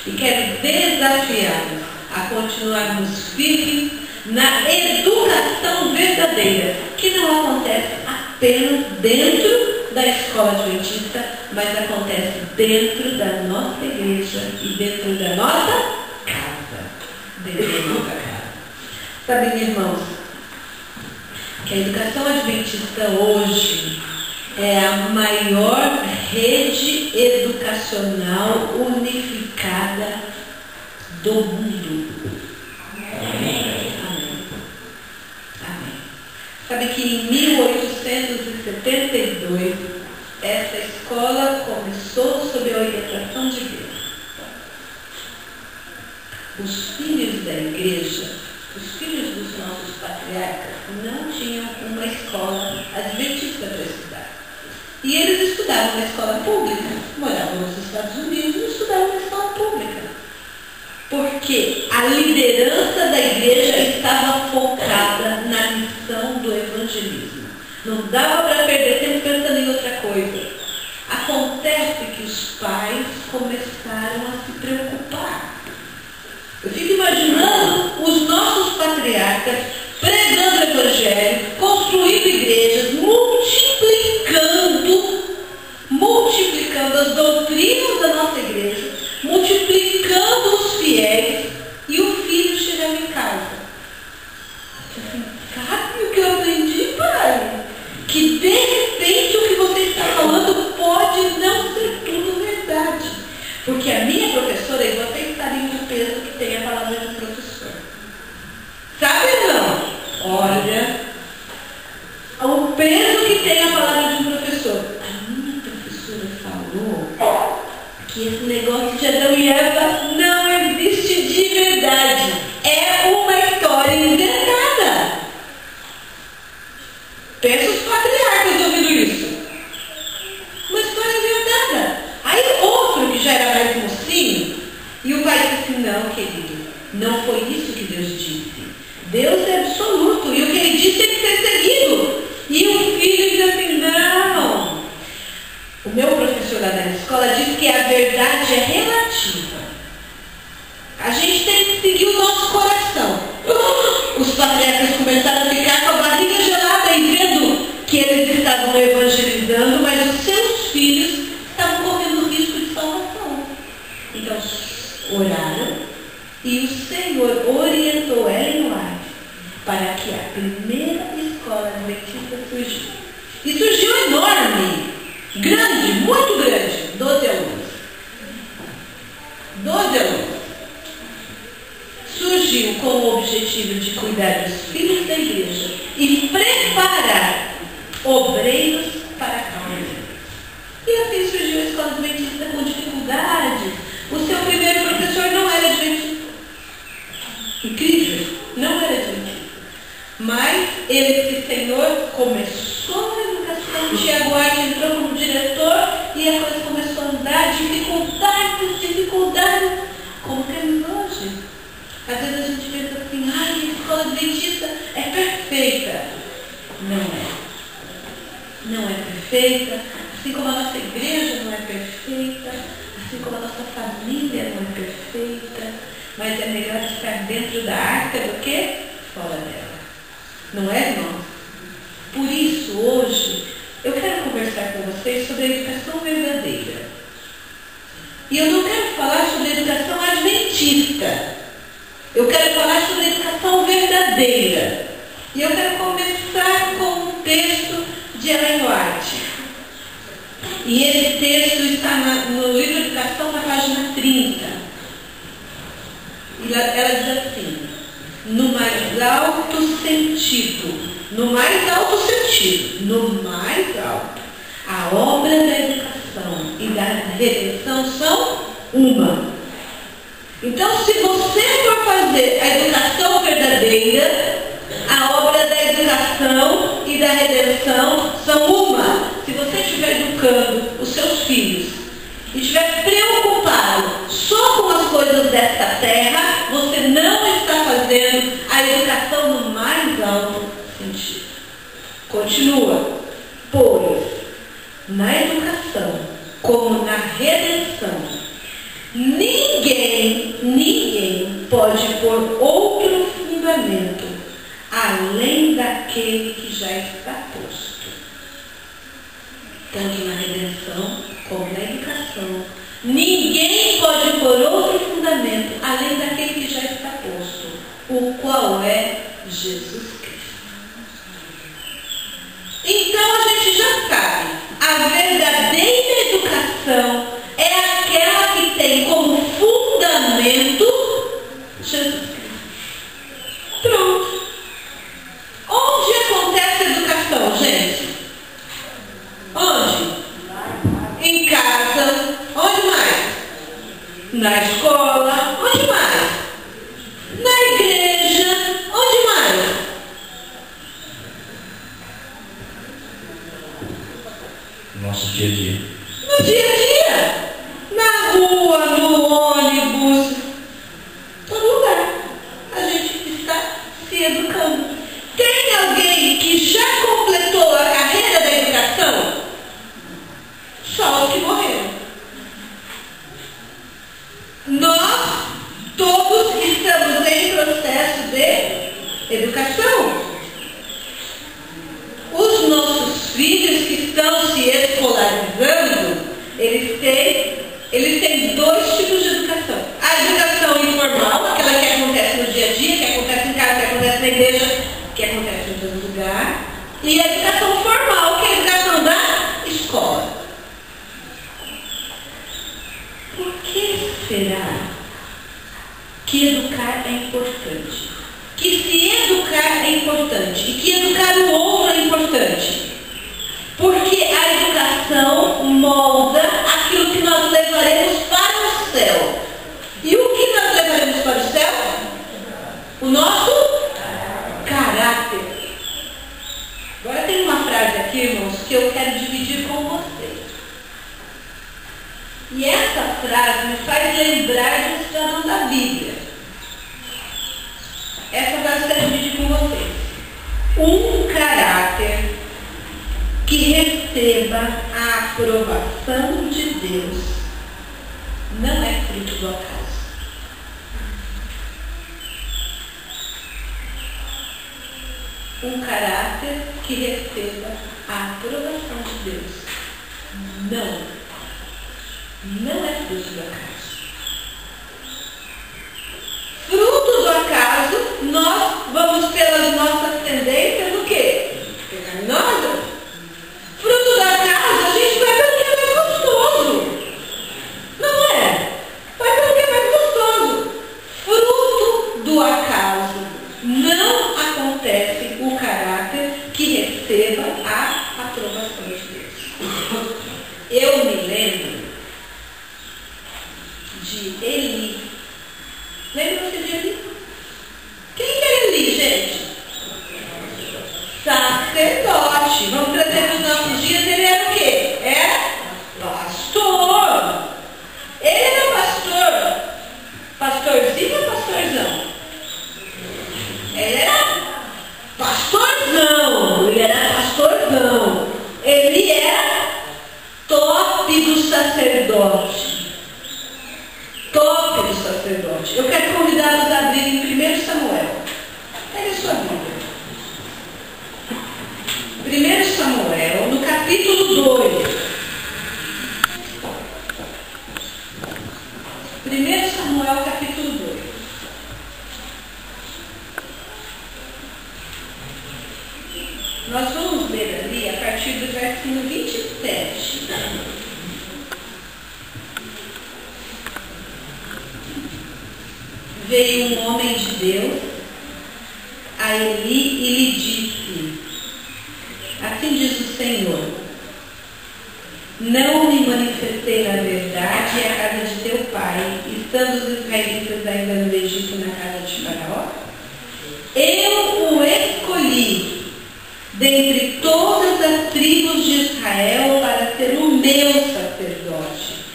E quero desafiá-los a continuarmos firmes na educação verdadeira, que não acontece apenas dentro da escola adventista, mas acontece dentro da nossa igreja e dentro da nossa casa. Dentro da nossa casa. Sabem, irmãos, que a educação adventista hoje é a maior rede educacional unificada do mundo. Amém. Amém. Sabe que em 1872, essa escola começou sob a orientação de Deus. Os filhos da igreja, os filhos dos nossos patriarcas, não tinham uma escola adventista para estudar. E eles estudavam na escola pública, moravam nos Estados Unidos e estudavam na escola pública. Porque a liderança da igreja estava focada na missão do evangelismo. Não dava para perder tempo pensando em outra coisa. Acontece que os pais começaram a se preocupar. Eu fico imaginando os nossos patriarcas pregando o evangelho, construindo igrejas, multiplicando as doutrinas da nossa igreja, multiplicando os fiéis, e o filho chegava em casa. Assim, sabe o que eu aprendi, pai? Que de repente o que você está falando pode não ser tudo verdade. Porque a minha professora, e vocês sabem o peso que tem a palavra de professor. Sabe ou não? Olha, o peso que tem a palavra de um professor. A minha professora falou que esse negócio de Adão e Eva não existe de verdade. É uma história inventada. Pensa os patriarcas ouvindo isso. Uma história inventada. Aí outro, que já era mais mocinho, e o pai disse assim, não, querido, não foi isso que Deus disse. Deus é absoluto, e o que ele disse tem que ser seguido. E o filho diz assim, não. O meu professor lá na escola diz que a verdade é relativa. A gente tem que seguir o nosso coração. Os patriarcas começaram a ficar com a barriga gelada e vendo que eles estavam evangelizando, mas os seus filhos estavam correndo risco de salvação. Então, oraram e o Senhor orientou Ellen White para que a primeira escola adventista surgiu. E surgiu enorme, grande, muito grande, 12 alunos. 12 alunos. Surgiu com o objetivo de cuidar dos filhos da igreja e preparar obreiros para a causa. E assim surgiu a escola adventista com dificuldades. O seu primeiro professor não era adventista. Incrível, não era adventista. Mas esse senhor começou a educação, Tiago White entrou como diretor e a coisa começou a andar, dificuldades, como temos hoje. Às vezes a gente pensa assim, ai, a escola adventista é perfeita. Não é. Não é perfeita, assim como a nossa igreja não é perfeita, assim como a nossa família não é perfeita, mas é melhor estar dentro da arca do que fora dela. Não é, irmão? Por isso, hoje, eu quero conversar com vocês sobre a educação verdadeira. E eu não quero falar sobre a educação adventista. Eu quero falar sobre a educação verdadeira. E eu quero começar com um texto de Ellen White. E esse texto está no livro Educação, na página 30. E ela diz assim, no mais alto sentido, a obra da educação e da redenção são uma. Então, se você for fazer a educação verdadeira, a obra da educação e da redenção são uma. Se você estiver educando os seus filhos e estiver preocupado só com as coisas desta terra, você não está fazendo a educação no mais alto sentido. Continua. Pois, na educação, como na redenção, ninguém pode pôr outro fundamento, além daquele que já está posto. Tanto na redenção como na educação. Ninguém pode pôr outro fundamento, além daquele que já está posto, o qual é Jesus Cristo. Então a gente já sabe, a verdadeira educação é aquela que tem como fundamento Jesus Cristo. Pronto. Onde acontece a educação, gente? Onde? Em casa. Onde mais? Na escola. Onde mais? Na igreja. Onde mais? Nosso dia a dia. No dia a dia. Na rua, no ônibus. Todo lugar. A gente está se educando. Tem alguém que já completou a carreira da educação? Só os que morreram. Nós todos estamos em processo de educação. Os nossos filhos que estão se escolarizando, eles têm dois tipos de educação. A educação informal, aquela que acontece no dia a dia, que acontece em casa, que acontece na igreja, que acontece em todo lugar. E a educação formal, que é a educação da escola. Por que será que educar é importante? Que se educar é importante e que educar o outro é importante? Porque a educação molda aquilo que nós levaremos para o céu. E o que nós levaremos para o céu? O nosso caráter. Agora tem uma frase aqui, irmãos, que eu quero dividir com vocês. E essa frase me faz lembrar de um cidadão da Bíblia. Essa frase eu quero dividir com vocês. Um caráter que receba a aprovação de Deus não é fruto do acaso. Um caráter que receba a aprovação de Deus não é fruto do acaso. Fruto do acaso, nós vamos pelas nossas tendências o quê? Pecaminosas. Fruto do acaso, a gente vai pelo que é mais gostoso. Não é? Vai pelo que é mais gostoso. Fruto do acaso, não acontece o caráter que receba a aprovação de Deus. Eu me lembro de Eli. Lembra-se de Eli? Quem que é Eli, gente? Sacerdote. Vamos trazer para os nossos dias, ele era o quê? Era pastor. Ele era pastor. Pastorzinho ou pastorzão? Ele era pastorzão. Ele era pastorzão. Ele era top do sacerdote. Top do sacerdote. Eu quero convidá-los a abrir em 1 Samuel. Pega a sua Bíblia. 1 Samuel, no capítulo 2. 1 Samuel, capítulo 2. Nós vamos ler ali a partir do versículo 27. Veio um homem de Deus a Eli e lhe disse: assim diz o Senhor, não me manifestei na verdade à casa de teu pai, estando os israelitas ainda no Egito na casa de Faraó? Eu o escolhi dentre todas as tribos de Israel para ser o meu sacerdote,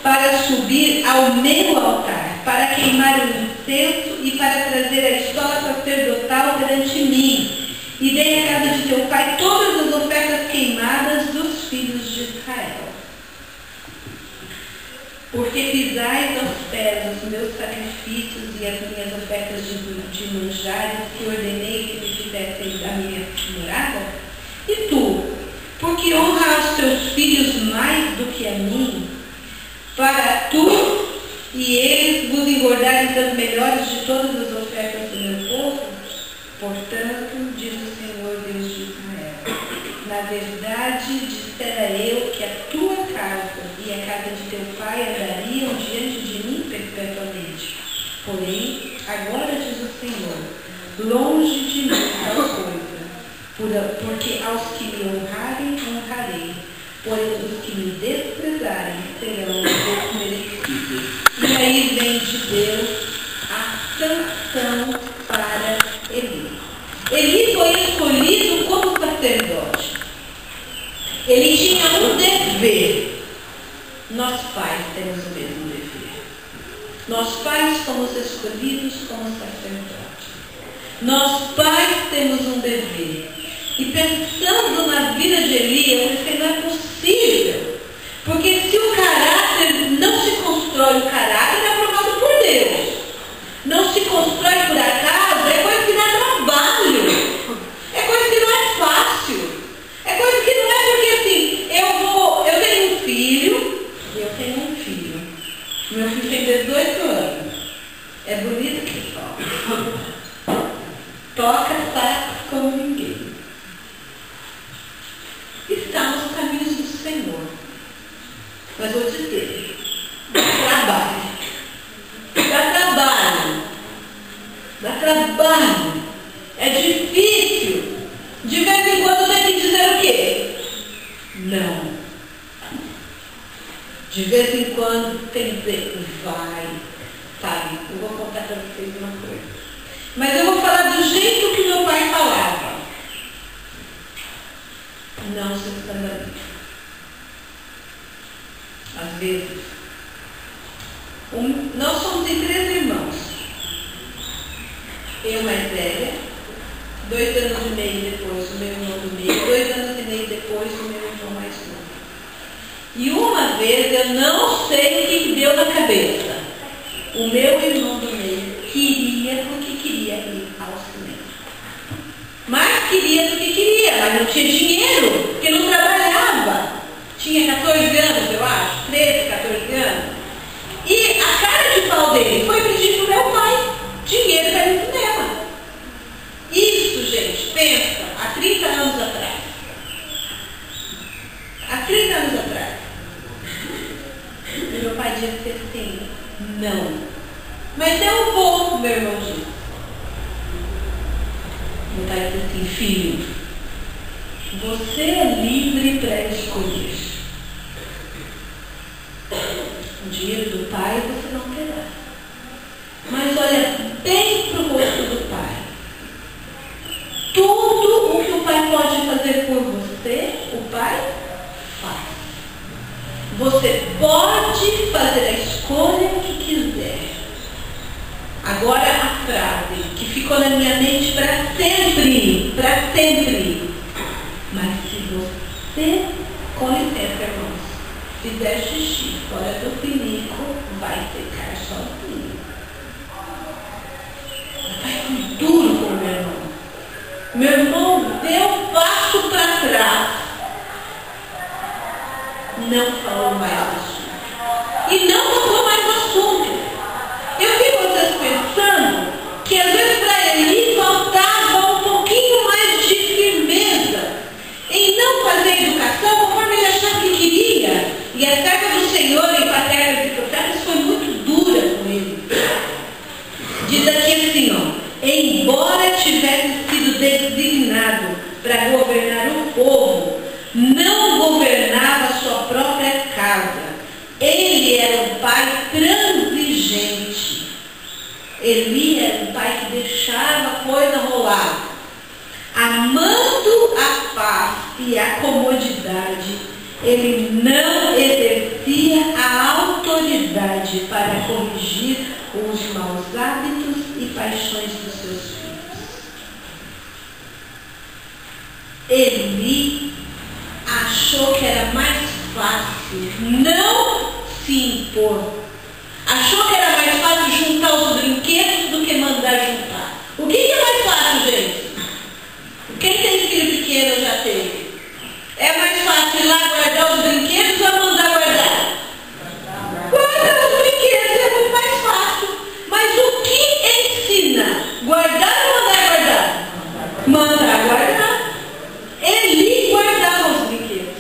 para subir ao meu altar, para queimar o incenso e para trazer a escola sacerdotal perante mim. E dei à casa de teu pai todas as ofertas queimadas dos filhos de Israel. Porque pisais aos ofertas, os meus sacrifícios e as minhas ofertas de manjares que ordenei que me fizessem da minha morada? E tu, porque honra aos teus filhos mais do que a mim, para tu e eles vos engordarem das melhores de todas as ofertas do meu povo? Portanto, diz o Senhor Deus de Israel, na verdade, dissera eu que a tua casa e a casa de teu pai andariam diante de mim perpetuamente. Porém, agora diz o Senhor, longe de mim tal coisa, porque aos que me honrarem, honrarei, porém os que me desprezarem serão desmerecidos. E aí vem de Deus a sanção para Eli. Eli foi escolhido como sacerdote. Ele tinha um dever. Nós pais temos o mesmo dever. Nós pais fomos escolhidos como sacerdotes. Nós pais temos um dever. E pensando na vida de Eli, eu pensei, não é possível. Porque se o caráter, não se constrói o caráter, é aprovado por Deus. Não se constrói por acaso, é coisa que dá trabalho. É coisa que não é fácil. É coisa que não é porque assim, eu tenho um filho, meu filho tem 18 anos. É bonito que toca. Toca sax como ninguém. Está nos caminhos do Senhor. Mas vou dizer, dá trabalho. Dá trabalho. É difícil. De vez em quando tem que dizer o quê? Não. De vez em quando tem que dizer, vai. Sabe, eu vou contar para vocês uma coisa. Mas eu vou falar do jeito que meu pai falava. Não se escandalize. Às vezes, nós somos em 3 irmãos. Eu mais velha, 2 anos e meio depois o meu irmão do meio, 2 anos e meio depois o meu irmão mais novo. E uma vez, eu não sei o que deu na cabeça, o meu irmão do meio queria porque queria ir ao cinema. Mas queria porque queria, mas não tinha dinheiro, porque não trabalhava. Tinha 14 anos, eu acho, 13, 14 anos. E a cara de pau dele foi pedir para o meu pai dinheiro para ir no cinema. Isso, gente, pensa, há 30 anos atrás. Há 30 anos atrás. E meu pai disse assim, não. Mas eu vou, meu irmão disse. Meu pai disse assim, filho, você é livre para escolher. O dinheiro do pai você não terá. Mas olha bem para o rosto do pai. Tudo o que o pai pode fazer por você, o pai faz. Você pode fazer a escolha que quiser. Agora a frase que ficou na minha mente para sempre, para sempre. Mas se você, com licença, irmãos, fizer xixi fora do pinico, vai ficar sozinho. Vai ser duro com o meu irmão. Meu irmão deu passo para trás. Não falou mais do assunto. E não tocou mais no assunto. Eu vi vocês pensando que às vezes para ele faltava um pouquinho mais de firmeza em não fazer educação conforme ele achava que queria. E a carga do Senhor em Patriarcas e Profetas foi muito dura com ele. Diz aqui assim, ó, embora tivesse sido designado para governar o povo, não governava a sua própria casa. Ele era um pai transigente. Eli era um pai que deixava a coisa rolar. Amando a paz e a comodidade, ele não exercia a autoridade para corrigir os maus hábitos e paixões dos seus filhos. Eli achou que era mais fácil não se impor. Achou que era mais fácil juntar os brinquedos do que mandar juntar? O que é mais fácil, gente? Quem tem filho pequeno já teve. É mais fácil ir lá guardar os brinquedos ou mandar guardar? Guardar os brinquedos é muito mais fácil. Mas o que ensina? Guardar ou mandar guardar? Mandar guardar. Eli guardava os brinquedos.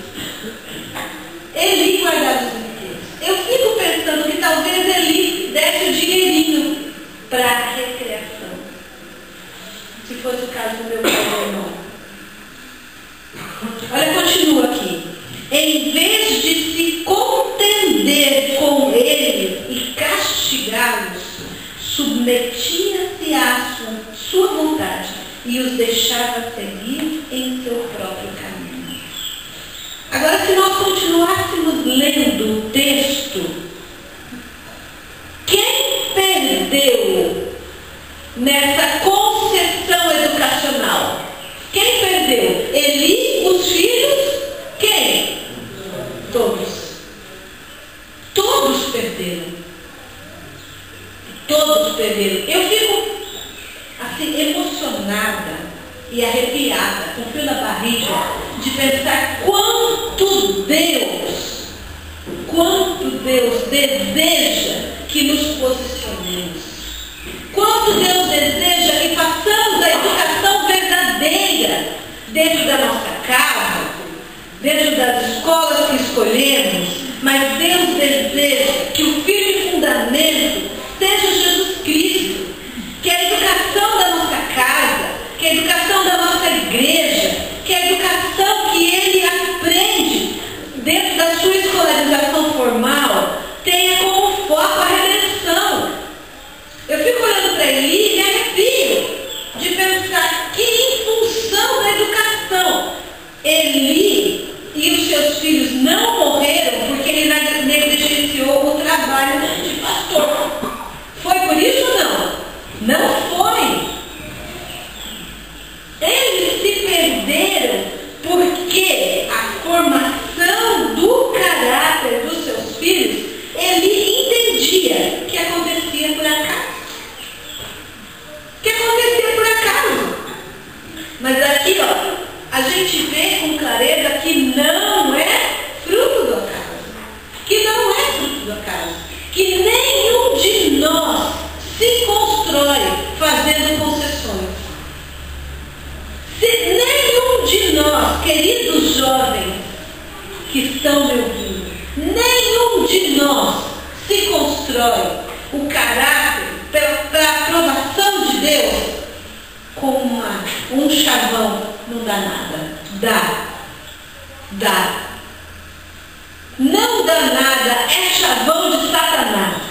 Eli guardava os brinquedos. Eu fico pensando que talvez Eli desse o dinheirinho para a recreação. Se fosse o caso do meu irmão. Olha, continua aqui. Em vez de se contender com eles e castigá-los, submetia-se à sua vontade e os deixava seguir em seu próprio caminho. Agora, se nós continuássemos lendo o texto, quem perdeu nessa concessão educacional? Quem perdeu? Eli, os filhos? Quem? Todos. Todos perderam. Todos perderam. Eu fico assim emocionada e arrepiada, com frio na barriga, de pensar quanto Deus deseja que nos posicionemos. Quanto Deus deseja que façamos a educação verdadeira dentro da nossa casa, dentro das escolas que escolhemos, mas Deus deseja que o firme fundamento seja Jesus Cristo, que a educação da nossa casa, que a educação da nossa igreja, que a educação que ele aprende dentro da sua escolarização formal tenha como foco a redenção. Eu fico olhando para Eli e me arrepio de pensar que em função da educação, Eli e os seus filhos não morreram porque ele negligenciou o trabalho de pastor. Foi por isso ou não? Não foi. Eles se perderam porque a formação do caráter dos seus filhos, ele entendia que acontecia por acaso. Mas aqui, ó, a gente vê com clareza que não é fruto do acaso. Que não é fruto do acaso. Que nenhum de nós se constrói fazendo concessões. Se nenhum de nós, queridos jovens que estão me ouvindo, nenhum de nós se constrói o caráter pela aprovação de Deus com um chavão. Não dá nada. Dá. Não dá nada, é chavão de Satanás.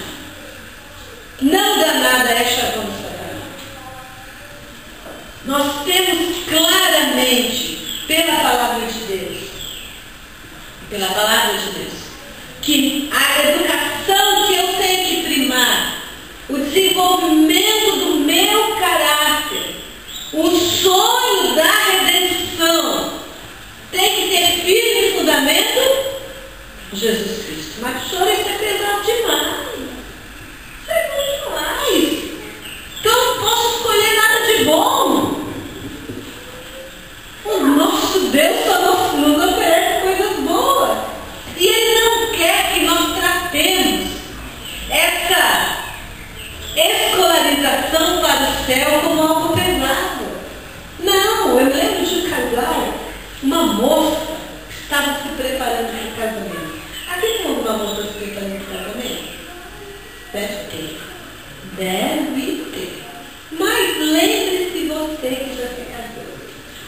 Não dá nada, é chavão de Satanás. Nós temos claramente, pela palavra de Deus, que a educação que eu tenho que primar, o desenvolvimento do meu caráter, o sonho da redenção, tem que ter firme fundamento Jesus Cristo. Mas senhor, isso é pesado demais. Isso é muito demais. Então eu não posso escolher nada de bom. O nosso Deus só nos oferece coisas boas. E Ele não quer que nós tratemos essa escolarização para o céu como algo pesado. Não, eu lembro de um casal, uma moça que estava se preparando para o casamento. Aqui tem alguma moça se preparando para o casamento? Deve ter. Mas lembre-se você que já se casou.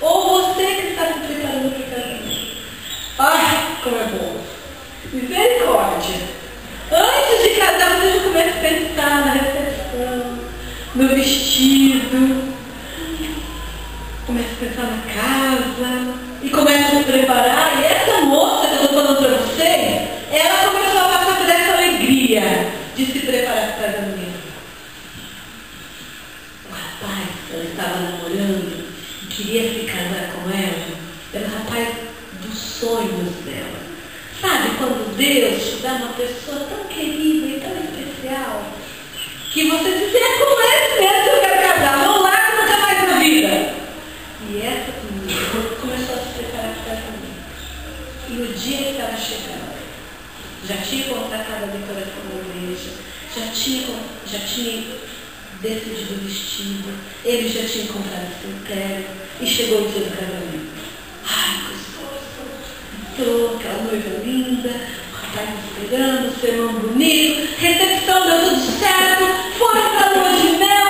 Ou você que está se preparando para o casamento. Ai, como é bom. Misericórdia. Antes de casar, você já começa a pensar na recepção, no vestido, começa a pensar na casa, e começa a se preparar. E essa moça que eu estou falando para vocês, ela começou a passar por essa alegria de se preparar para o casamento. O rapaz que ela estava namorando e queria se casar com ela, era o rapaz dos sonhos dela. Sabe quando Deus te dá uma pessoa tão querida e tão especial, que você disse, com esse mesmo que eu quero casar, não largo nunca mais na vida. E essa menina começou a se preparar para o casamento. E o dia que estava chegando, já tinha contratado a decoração da igreja, já tinha decidido o vestido, ele já tinha comprado seu terno, e chegou o dia do casamento. Ai, gostoso! Entrou aquela noiva linda, o rapaz esperando, o sermão bonito, recepção deu tudo certo, foram para a lua de mel.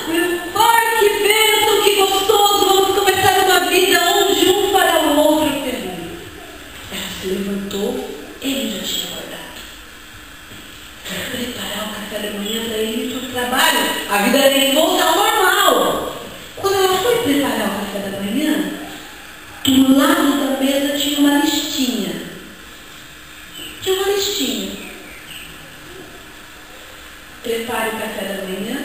Meu pai, que bênção, que gostoso! Vamos começar uma vida onde um fará o outro feliz. Ela se levantou, ele já tinha acordado. Para preparar o café da manhã para ele ir para o trabalho. A vida dele volta ao normal. Quando ela foi preparar o café da manhã, do lado da mesa tinha uma listinha. Prepare o café da manhã,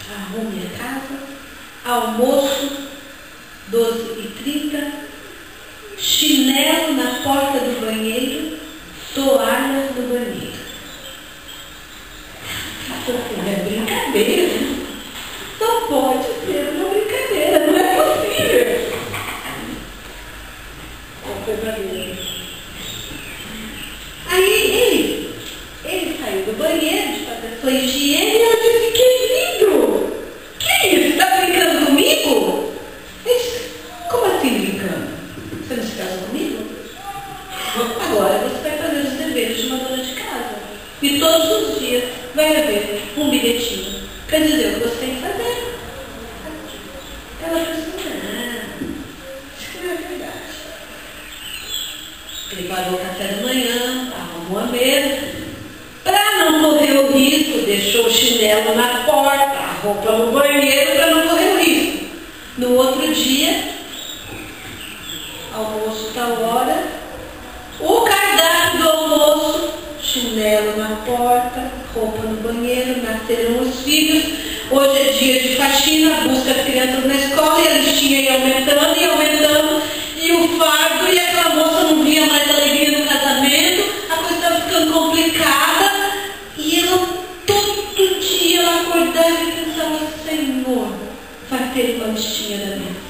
arrume a casa, almoço, 12h30, chinelo na porta do banheiro, toalha no banheiro. É brincadeira, né? Não pode ser uma brincadeira, não é possível. Aí ele saiu do banheiro de fazer sua higiene e eu disse, querido, que é isso? Está brincando comigo? Ele disse, como assim brincando? Você não se casa comigo? Agora você vai fazer os deveres de uma dona de casa. E todos os dias vai haver um bilhetinho para dizer o que você tem que fazer. Ela pensou, acho que não é verdade. Preparou o café da manhã, arrumou a mesa. Para não correr o risco, deixou o chinelo na porta, a roupa no banheiro para não correr o risco. No outro dia, almoço tal hora, o cardápio do almoço, chinelo na porta, roupa no banheiro, nasceram os filhos. Hoje é dia de faxina, busca as crianças na escola e a listinha ia aumentando, e o fardo, e aquela moça não via mais alegria no casamento, a coisa estava ficando complicada, e ela, todo dia, ela acordava e pensava, Senhor, vai ter uma listinha na mesa.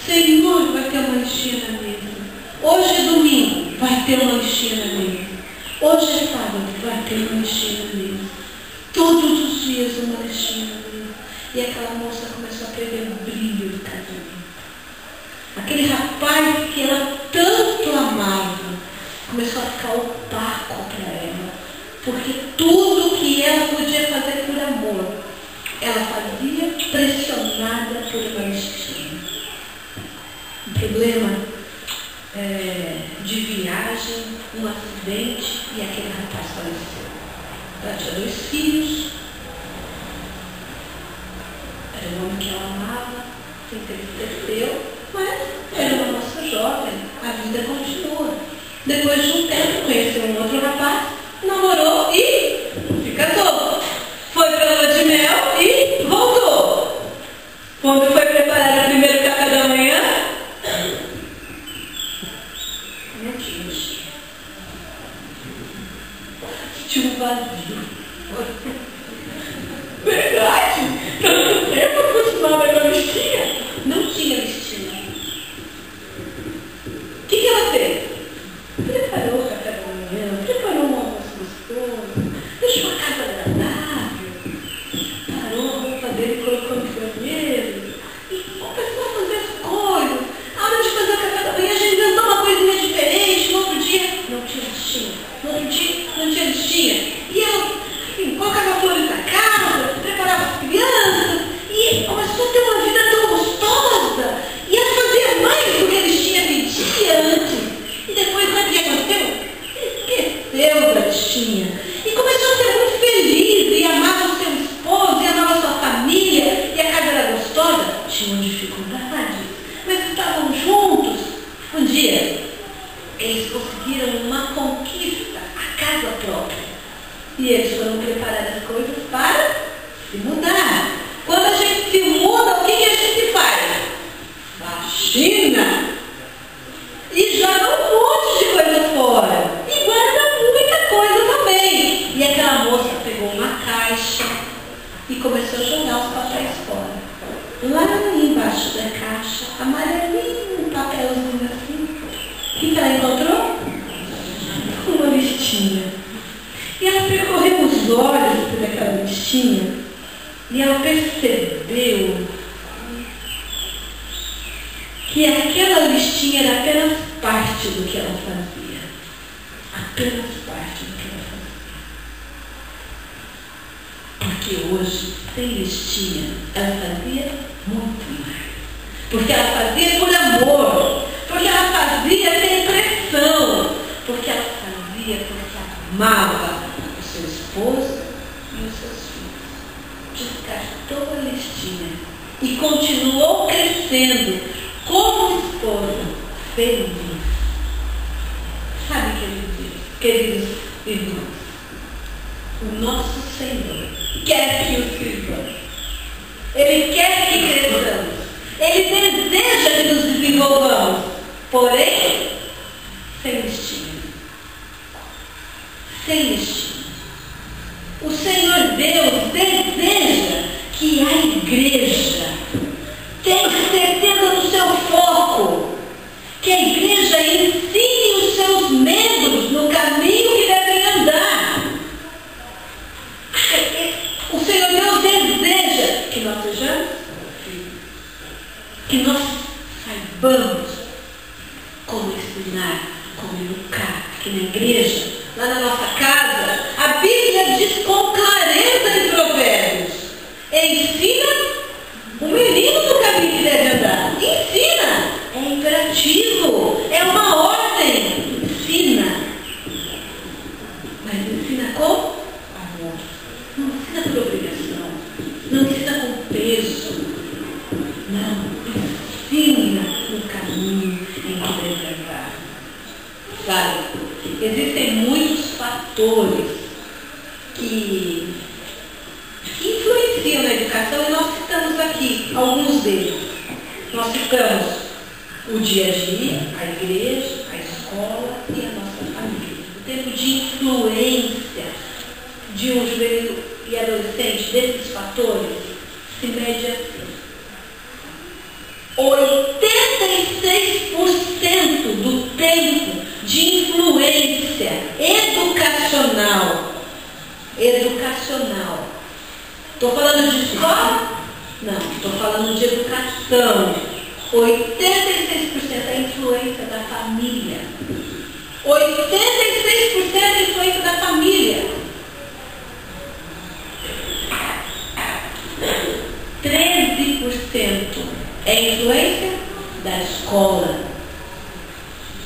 Senhor, vai ter uma listinha na mesa. Hoje é domingo, vai ter uma listinha na mesa. Hoje é sábado, vai ter uma listinha na mesa. Todos os dias uma listinha na mesa. E aquela moça começou a perder o brilho do casamento. Aquele rapaz que ela tanto amava começou a ficar opaco para ela. Porque tudo que ela podia fazer por amor, ela fazia pressionada por uma listinha. O problema de viagem, um acidente, e aquele rapaz faleceu. Ela tinha 2 filhos, era um homem que ela amava, se entristeceu, mas era uma moça jovem, a vida continua. Depois de um tempo, conheceu um outro rapaz, namorou e se casou. Foi para a lua de mel e voltou. Quando foi preparar o primeiro café da manhã, não tinha listinha. Tinha um vazio. Verdade? Tanto tempo acostumada com a listinha? Não tinha listinha. O que ela fez? Preparou o café da manhã, preparou um almoço gostoso, deixou a casa agradável, parou a roupa dele, colocou no banheiro e começou a fazer as coisas. A hora de fazer o café da manhã, a gente inventou uma coisinha diferente. No outro dia, não tinha listinha. No outro dia, não tinha listinha. E ela colocava flores na casa, preparava as crianças e começou a ter uma vida tão gostosa. E ela fazia mais do que a listinha pedia antes. E depois, sabe o que aconteceu? Esqueceu da listinha. E começou a ser muito feliz. E amava o seu esposo, e amava a sua família. E a casa era gostosa. Tinham dificuldades, mas estavam juntos. Um dia, eles conseguiram uma conquista, a casa própria. E eles foram preparar as coisas para se mudar. Quando a gente se muda, o que a gente faz? Faxina. E joga um monte de coisa fora. E guarda muita coisa também. E aquela começou a jogar os papéis fora. Lá embaixo da caixa, amarelinho, um papelzinho assim. O que ela encontrou? Uma listinha. E ela percorreu os olhos por aquela listinha e ela percebeu que aquela listinha era apenas parte do que ela fazia. Apenas parte do que ela fazia. Porque hoje, sem listinha, ela fazia muito mais. Porque ela fazia por amor. Porque ela fazia sem pressão. Porque ela fazia porque amava o seu esposo e os seus filhos. Descartou a listinha e continuou crescendo como esposa feliz. Sabe, queridos irmãos, o nosso Senhor quer que os vivamos. Ele quer que cresçamos. Ele deseja que nos desenvolvamos. Porém, sem listinha. Sem listinha. O Senhor Deus deseja que a igreja tenha certeza do seu foco. Que a igreja ensine os seus membros no caminho que devem andar. O Senhor Deus deseja que nós sejamos filhos. Que nós saibamos como ensinar, como educar. Aqui na igreja, lá na nossa casa, a Bíblia diz com clareza de Provérbios: ensina o menino no caminho que deve andar. Ensina. É imperativo. É uma ordem. Ensina. Mas ensina com amor. Não ensina por obrigação. Não ensina com peso. Não. Ensina no caminho em que deve andar. Sabe? Existem muitos fatores que influenciam na educação e nós citamos aqui alguns deles. Nós citamos o dia a dia, a igreja, a escola e a nossa família. O tempo de influência de um juvenil e adolescente desses fatores se mede assim. 86% do tempo de influência educacional. Estou falando de escola? Não, estou falando de educação. 86% é a influência da família. 86% é a influência da família. 13% é a influência da escola.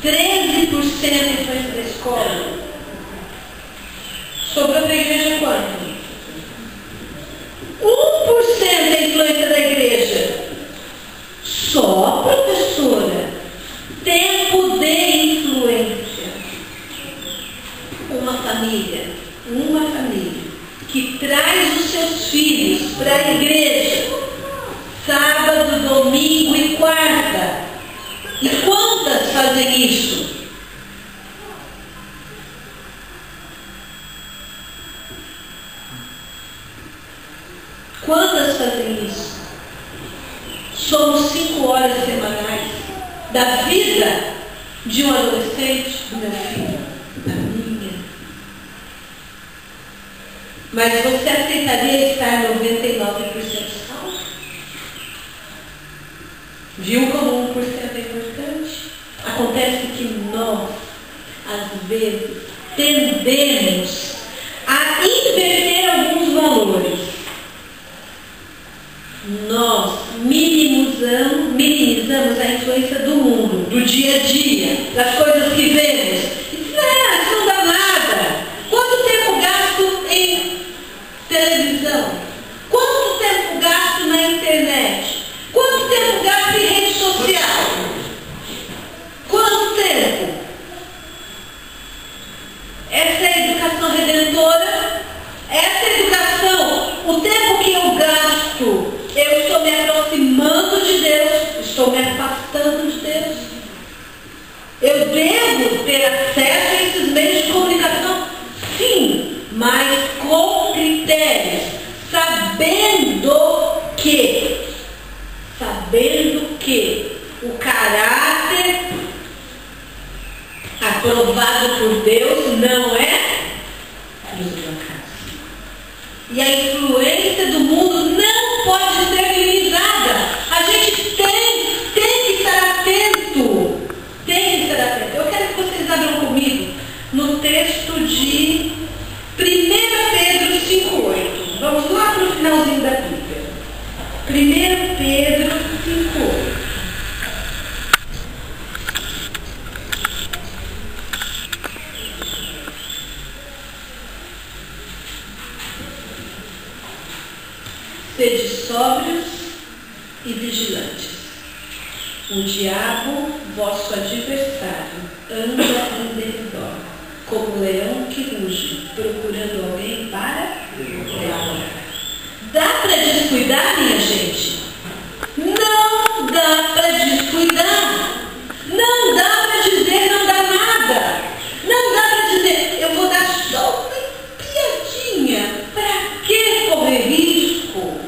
13% é a influência da escola. Sobrou para a igreja quanto? 1% é a influência da igreja. Só, professora, tempo de influência. Uma família que traz os seus filhos para a igreja sábado, domingo e quarta. E quantas fazem isso? Quantas fazem isso? Somos 5 horas semanais da vida de um adolescente, do meu filho, da minha. Mas você aceitaria estar 99% salvo? Viu como 1% é importante? Acontece que nós, às vezes, tendemos a inverter alguns valores. Nós minimizamos a influência do mundo, do dia a dia, das coisas que vemos. Isso não dá nada. Quanto tempo gasto em televisão? Quanto tempo gasto na internet? Quanto tempo gasto em rede social? Quanto tempo? Essa é a educação redentora? Essa é a educação, o tempo que eu gasto, eu estou me aproximando de Deus, estou me afastando de Deus. Eu devo ter acesso a esses meios de comunicação? Sim, mas com critérios, sabendo Sabendo que o caráter aprovado por Deus não é fruto do acaso. E a influência do mundo não pode ser minimizada. A gente tem que estar atento. Tem que estar atento. Eu quero que vocês abram comigo no texto de 1 Pedro 5,8. Vamos lá para o finalzinho da Bíblia. 1 Pedro 5,8. Sede sóbrios e vigilantes. O diabo, vosso adversário, anda em derredor, como leão que ruge, procurando alguém para devorar. Dá para descuidar, minha gente? Não dá para descuidar. Não dá para dizer não dá nada. Não dá para dizer eu vou dar só uma piadinha. Para que correr risco?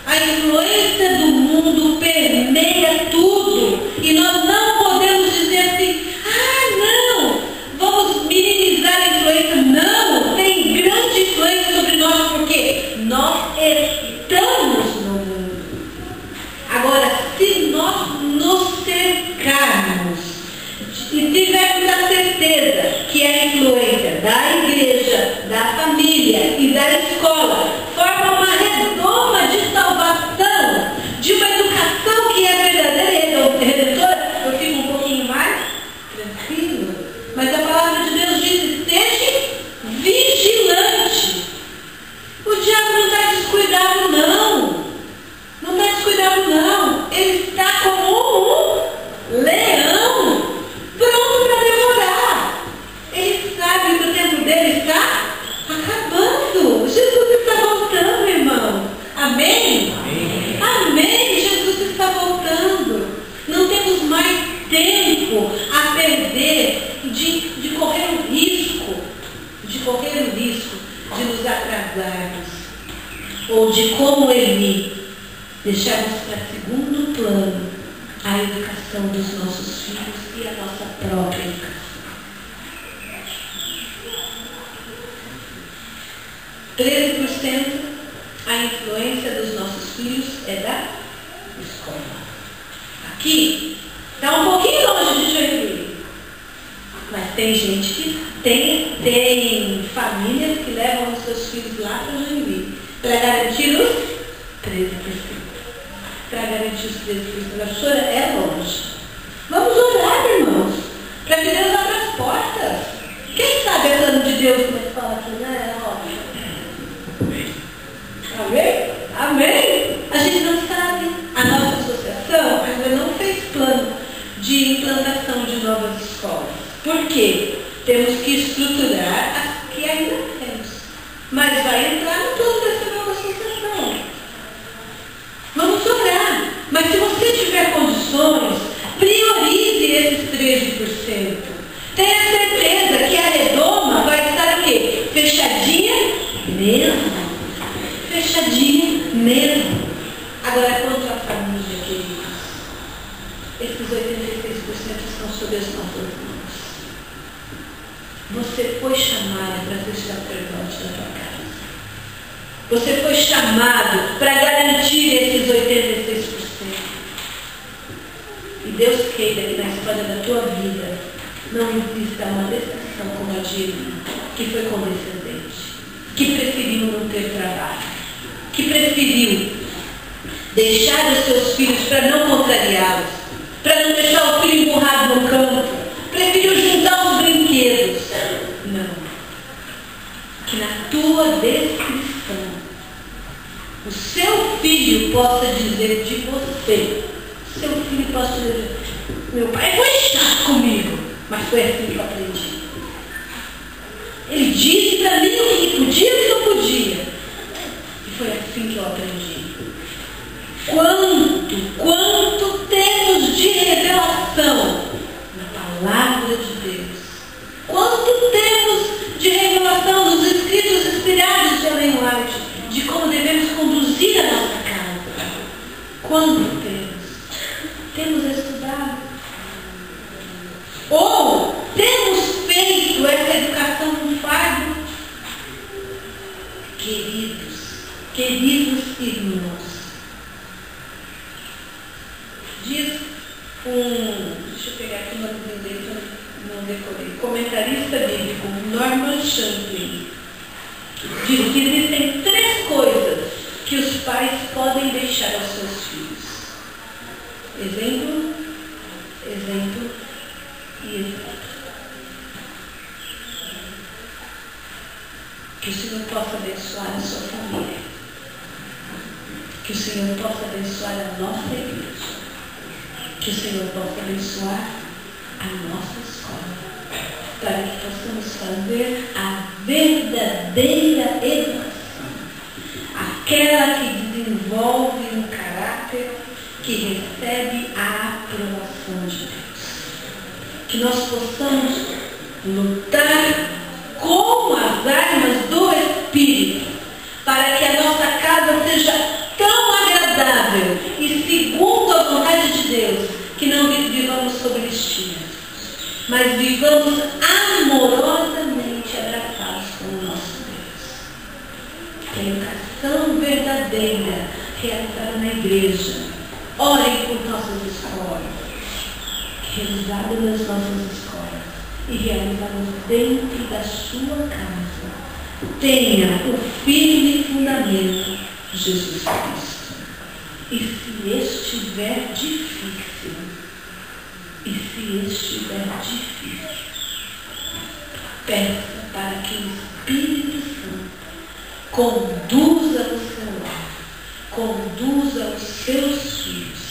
A influência do mundo permeia tudo. E nós não podemos dizer assim, não, vamos minimizar a influência. Não, tem grande influência sobre nós, porque nós estamos no mundo. Agora, se nós nos cercarmos e tivermos a certeza que a influência da igreja, da família e da escola forma uma redoma de salvação, de uma educação que é verdadeira e redentora, eu fico um pouquinho mais tranquilo. Mas a palavra de Deus diz, esteja vigilante. O diabo não está descuidado, não. Não está descuidado, não. Ele está como um leão, pronto para devorar. Ele sabe que o tempo dele está acabando. Jesus está voltando, irmão. Amém? Amém? Amém. Jesus está voltando. Não temos mais tempo a perder de correr o risco, de nos atrasarmos, ou de, como Eli, deixarmos para segundo plano a educação dos nossos filhos e a nossa própria educação. 13% a influência dos nossos filhos é da escola. Aqui está um pouquinho longe de Joinville, mas tem gente que tem famílias que levam os seus filhos lá para Joinville para garantir os 13%. Para garantir os 13%. A pastora é longe. Vamos orar, irmãos, para que Deus abra as portas. Quem sabe é plano de Deus na escola aqui, né, Rocha? Amém? Amém? A gente não sabe. A nossa associação ainda não fez plano de implantação de novas escolas. Por quê? Temos que estruturar as que ainda temos. Mas vai entrar no plano dessa nova associação. Vamos orar. Mas se você tiver condições, priorize esses 13%. Tenha certeza que a redoma vai estar o quê? Fechadinha mesmo. Fechadinha mesmo. Agora, quanto à família, queridos, esses 86% estão sob as nossas mãos. Você foi chamado para ser sacerdote da tua casa. Você foi chamado para garantir esses 86%. E Deus queira que na história da tua vida não exista uma decepção como a de Eli, que foi condescendente, que preferiu não ter trabalho, que preferiu deixar os seus filhos para não contrariá-los, para não deixar o filho empurrado no campo, preferiu juntar os brinquedos. Não. Que na tua descrição o seu filho possa dizer de você, seu filho possa dizer, meu pai foi chato comigo, mas foi assim que eu aprendi. Ele disse para mim o que podia e o que não podia. E foi assim que eu aprendi. Quanto temos de revelação na palavra de Deus? Quanto temos de revelação nos escritos inspirados de Ellen White, de como devemos Diz deixa eu pegar aqui o nome dele, não decorei, comentarista bíblico, Norman Champlin, diz que existem 3 coisas que os pais podem deixar aos seus filhos. Exemplo, exemplo e exemplo. Que o Senhor possa abençoar a sua família. Que o Senhor possa abençoar a nossa igreja. Que o Senhor possa abençoar a nossa escola. Para que possamos fazer a verdadeira educação. Aquela que desenvolve um caráter que recebe a aprovação de Deus. Que nós possamos lutar com as armas do Espírito, para que a nossa casa seja tão agradável e segundo a vontade de Deus, que não vivamos sob estímulos, mas vivamos amorosamente abraçados com o nosso Deus. Que a educação verdadeira realizada na igreja, orem por nossas escolas, realizada nas nossas escolas e realizadas dentro da sua casa, tenha o firme fundamento Jesus Cristo. E se estiver difícil, peça para que o Espírito Santo conduza o seu lar, conduza os seus filhos,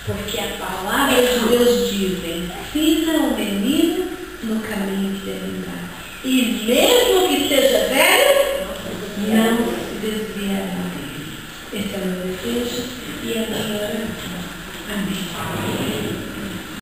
porque a palavra de Deus diz: ensina o menino no caminho que deve andar, e mesmo que seja velho,